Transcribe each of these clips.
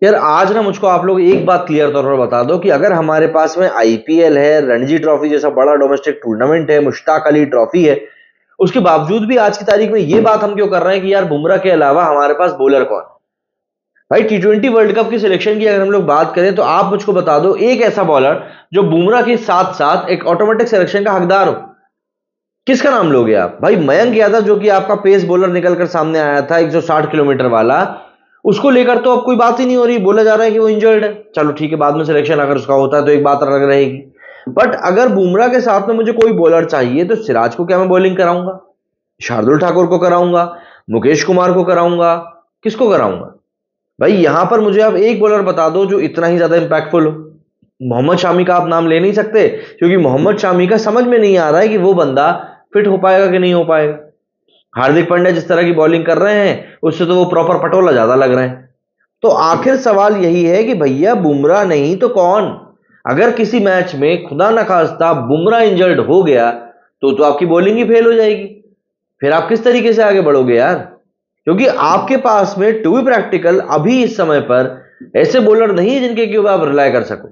यार आज ना मुझको आप लोग एक बात क्लियर तौर पर बता दो कि अगर हमारे पास में आईपीएल है, रणजी ट्रॉफी जैसा बड़ा डोमेस्टिक टूर्नामेंट है, मुश्ताक अली ट्रॉफी है, उसके बावजूद भी आज की तारीख में ये बात हम क्यों कर रहे हैं कि यार बुमराह के अलावा हमारे पास बॉलर कौन। भाई टी20 वर्ल्ड कप की सिलेक्शन की अगर हम लोग बात करें तो आप मुझको बता दो एक ऐसा बॉलर जो बुमराह के साथ साथ एक ऑटोमेटिक सिलेक्शन का हकदार हो। किसका नाम लोगे आप? भाई मयंक यादव जो कि आपका पेस बॉलर निकलकर सामने आया था 160 किलोमीटर वाला, उसको लेकर तो अब कोई बात ही नहीं हो रही। बोला जा रहा है कि वो इंजर्ड है। चलो ठीक है, बाद में सिलेक्शन अगर उसका होता है तो एक बात अलग रहेगी। बट अगर बुमराह के साथ में मुझे कोई बॉलर चाहिए तो सिराज को क्या मैं बॉलिंग कराऊंगा? शार्दुल ठाकुर को कराऊंगा? मुकेश कुमार को कराऊंगा? किसको कराऊंगा? भाई यहां पर मुझे आप एक बॉलर बता दो जो इतना ही ज्यादा इंपैक्टफुल हो। मोहम्मद शामी का आप नाम ले नहीं सकते क्योंकि मोहम्मद शामी का समझ में नहीं आ रहा है कि वो बंदा फिट हो पाएगा कि नहीं हो पाएगा। हार्दिक पांड्या जिस तरह की बॉलिंग कर रहे हैं उससे तो वो प्रॉपर पटोला ज्यादा लग रहे हैं। तो आखिर सवाल यही है कि भैया बुमराह नहीं तो कौन? अगर किसी मैच में खुदा न खास्ता बुमराह इंजर्ड हो गया तो आपकी बॉलिंग ही फेल हो जाएगी। फिर आप किस तरीके से आगे बढ़ोगे यार? क्योंकि आपके पास में टू बी प्रैक्टिकल अभी इस समय पर ऐसे बॉलर नहीं है जिनके ऊपर आप रिलाय कर सको।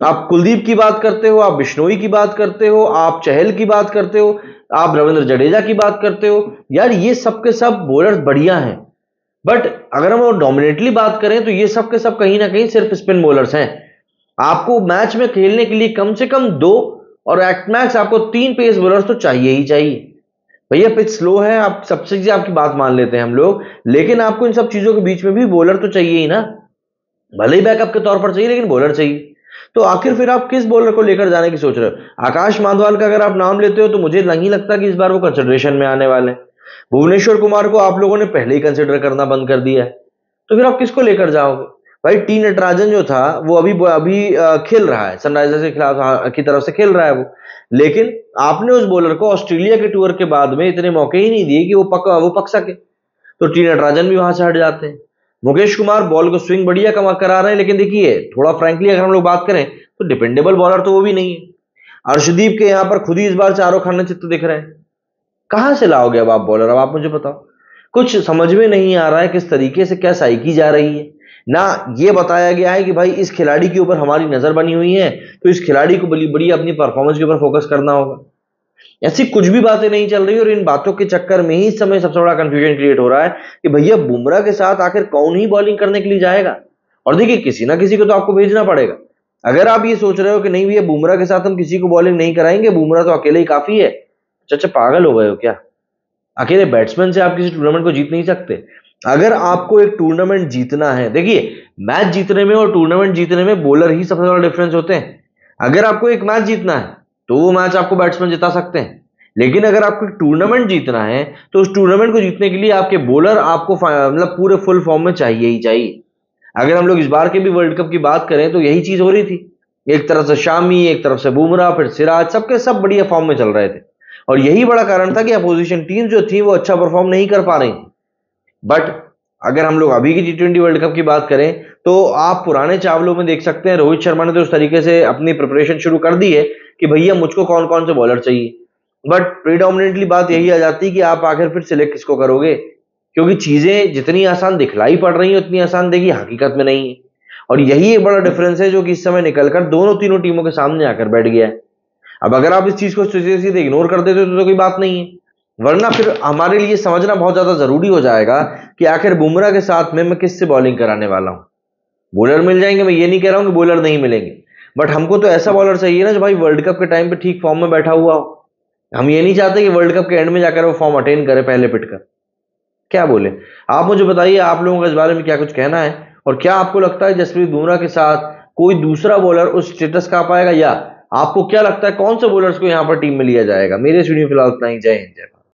आप कुलदीप की बात करते हो, आप बिश्नोई की बात करते हो, आप चहल की बात करते हो, आप रविंद्र जडेजा की बात करते हो। यार ये सब के सब बॉलर्स बढ़िया हैं, बट अगर हम डोमिनेटली बात करें तो ये सब के सब कहीं ना कहीं सिर्फ स्पिन बॉलर्स हैं। आपको मैच में खेलने के लिए कम से कम 2 और एट मैक्स आपको 3 पेस बॉलर्स तो चाहिए ही चाहिए। भैया पिच स्लो है, आप सबसे चीजें आपकी बात मान लेते हैं हम लोग, लेकिन आपको इन सब चीजों के बीच में भी बॉलर तो चाहिए ही ना। भले ही बैकअप के तौर पर चाहिए लेकिन बॉलर चाहिए। तो आखिर फिर आप किस बॉलर को लेकर जाने की सोच रहे हो? आकाश मांदवाल का अगर आप नाम लेते हो तो मुझे नहीं लगता कि इस बार वो कंसिडरेशन में आने वाले हैं। भुवनेश्वर कुमार को आप लोगों ने पहले ही कंसिडर करना बंद कर दिया है, तो फिर आप किसको लेकर जाओगे? भाई टी नटराजन जो था वो अभी खेल रहा है, सनराइजर्स के खिलाफ की तरफ से खेल रहा है वो, लेकिन आपने उस बॉलर को ऑस्ट्रेलिया के टूर के बाद में इतने मौके ही नहीं दिए कि वो पक सके। तो टी नटराजन भी वहां से हट जाते हैं। मुकेश कुमार बॉल को स्विंग बढ़िया करा रहे हैं, लेकिन देखिए थोड़ा फ्रैंकली अगर हम लोग बात करें तो डिपेंडेबल बॉलर तो वो भी नहीं है। अर्शदीप के यहां पर खुद ही इस बार चारों खाने चित्त दिख रहे हैं। कहां से लाओगे अब आप बॉलर? अब आप मुझे बताओ। कुछ समझ में नहीं आ रहा है किस तरीके से क्या साई की जा रही है ना। ये बताया गया है कि भाई इस खिलाड़ी के ऊपर हमारी नजर बनी हुई है तो इस खिलाड़ी को बड़ी अपनी परफॉर्मेंस के ऊपर फोकस करना होगा। ऐसी कुछ भी बातें नहीं चल रही और इन बातों के चक्कर में ही इस समय सबसे बड़ा कंफ्यूजन क्रिएट हो रहा है कि भैया बुमराह के साथ आखिर कौन ही बॉलिंग करने के लिए जाएगा। और देखिए किसी ना किसी को तो आपको भेजना पड़ेगा। अगर आप ये सोच रहे हो कि नहीं भैया बुमराह के साथ हम किसी को बॉलिंग नहीं कराएंगे, बुमराह तो अकेले ही काफी है, अच्छा पागल हो गए हो क्या? अकेले बैट्समैन से आप किसी टूर्नामेंट को जीत नहीं सकते। अगर आपको एक टूर्नामेंट जीतना है, देखिए मैच जीतने में और टूर्नामेंट जीतने में बॉलर ही सबसे बड़ा डिफरेंस होते हैं। अगर आपको एक मैच जीतना है तो वो मैच आपको बैट्समैन जिता सकते हैं, लेकिन अगर आपको एक टूर्नामेंट जीतना है तो उस टूर्नामेंट को जीतने के लिए आपके बॉलर आपको मतलब पूरे फुल फॉर्म में चाहिए ही चाहिए। अगर हम लोग इस बार के भी वर्ल्ड कप की बात करें तो यही चीज हो रही थी। एक तरफ से शामी, एक तरफ से बुमराह, फिर सिराज, सबके सब बढ़िया फॉर्म में चल रहे थे और यही बड़ा कारण था कि अपोजिशन टीम जो थी वो अच्छा परफॉर्म नहीं कर पा रही थी। बट अगर हम लोग अभी की टी20 वर्ल्ड कप की बात करें तो आप पुराने चावलों में देख सकते हैं रोहित शर्मा ने तो उस तरीके से अपनी प्रिपरेशन शुरू कर दी है कि भैया मुझको कौन कौन से बॉलर चाहिए। बट प्रीडोमिनेटली बात यही आ जाती है कि आप आखिर फिर सिलेक्ट किसको करोगे, क्योंकि चीजें जितनी आसान दिखलाई पड़ रही है उतनी आसान देखिए हकीकत में नहीं है। और यही एक बड़ा डिफरेंस है जो कि इस समय निकलकर दोनों तीनों टीमों के सामने आकर बैठ गया है। अब अगर आप इस चीज को सीधे सीधे इग्नोर कर देते तो कोई बात नहीं है, वरना फिर हमारे लिए समझना बहुत ज्यादा जरूरी हो जाएगा कि आखिर बुमराह के साथ में मैं किससे बॉलिंग कराने वाला हूं। बॉलर मिल जाएंगे, मैं ये नहीं कह रहा हूं कि बॉलर नहीं मिलेंगे, बट हमको तो ऐसा बॉलर चाहिए ना जो भाई वर्ल्ड कप के टाइम पे ठीक फॉर्म में बैठा हुआ हो। हम ये नहीं चाहते कि वर्ल्ड कप के एंड में जाकर वो फॉर्म अटेन करे पहले पिट कर। क्या बोले आप मुझे बताइए, आप लोगों का इस बारे में क्या कुछ कहना है? और क्या आपको लगता है जसप्रीत बुमराह के साथ कोई दूसरा बॉलर उस स्टेटस का आ पाएगा, या आपको क्या लगता है कौन से बॉलर्स को यहां पर टीम में लिया जाएगा? मेरे सुनिए फिलहाल इतना ही। जय हिंद, जय भारत।